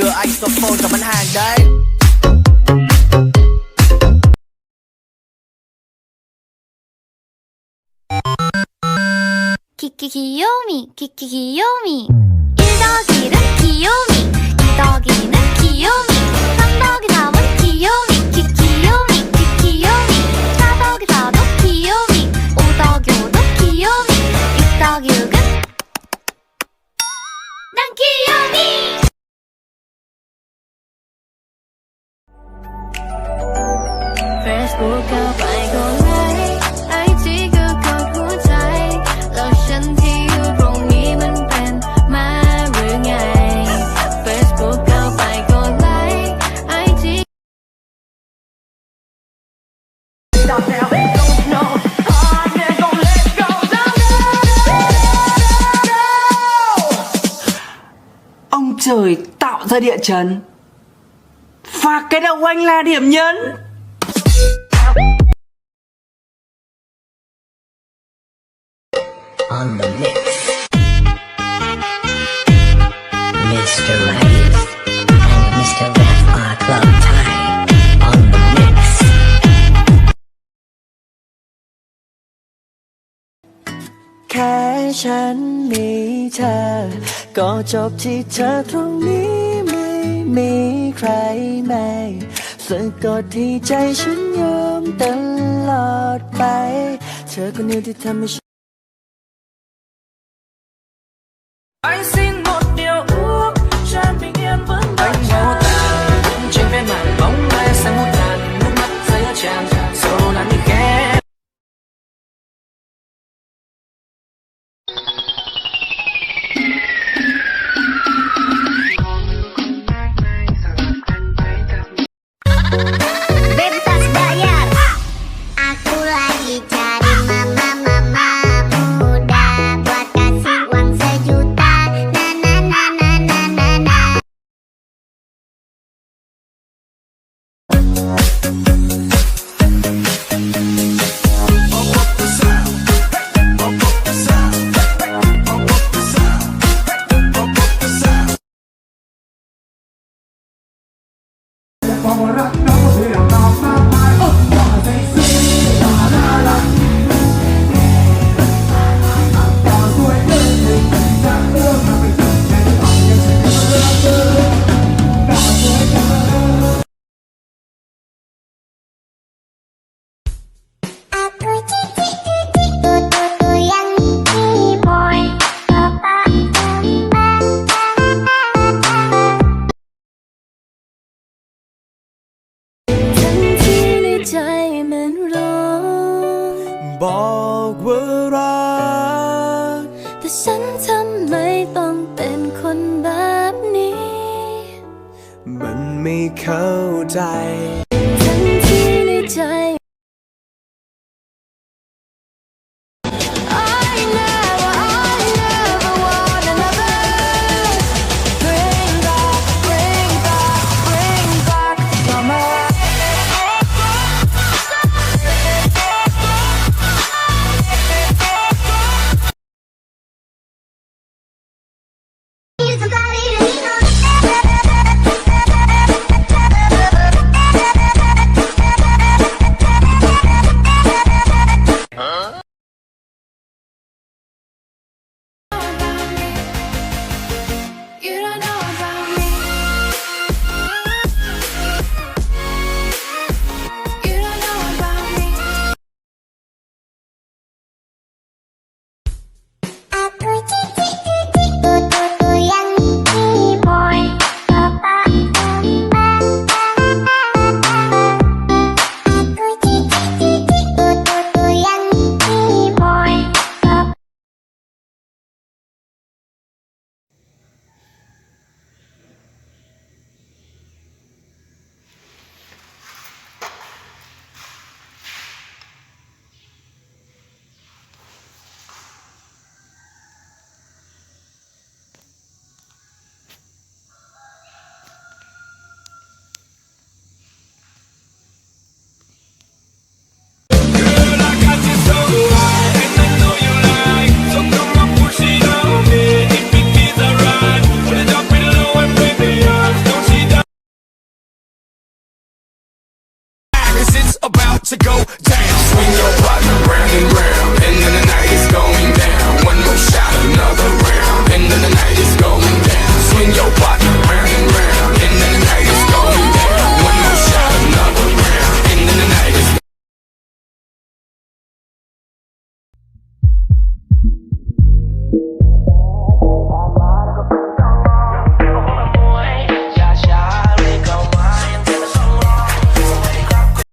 đưa iPhone cho bán hàng đấy. 귀요미 귀요미 1더기는 귀요미 2더기는 귀요미 3더기 3은 귀요미 귀요미 귀요미 4더기 4도 귀요미 5더기 5도 귀요미 6더기 6은 난 귀요미 Facebook เข้าไปกดไลค์ไอจีก็กดหัวใจแล้วฉันที่อยู่ตรงนี้มันเป็นมาหรือไง Facebook เข้าไปกดไลค์ไอจี Ông trời tạo ra địa chấn và cái đầu anh là điểm nhấn. On the mix, Mr. Rice and Mr. Ref are Club Thai on the mix. แค่ฉันมีเธอก็จบที่เธอตรงนี้ไม่มีใครไม่สะกดที่ใจฉันยอมตลอดไปเธอคนเดียวที่ทำให้ฉัน Anh xin một điều ước cho em bình yên vẫn đợi chờ trên vé màn bóng mai sang một làn nước mắt rơi tràn sâu lắng như khẽ. Bebas bayar. Aku lagi cari mama muda buat kasih uang sejuta. Na na na na na na na. Aku cici tutu yang boy papaทันทีในใจมันร้อง บอกว่ารัก แต่ฉันทำไมต้องเป็นคนแบบนี้ มันไม่เข้าใจ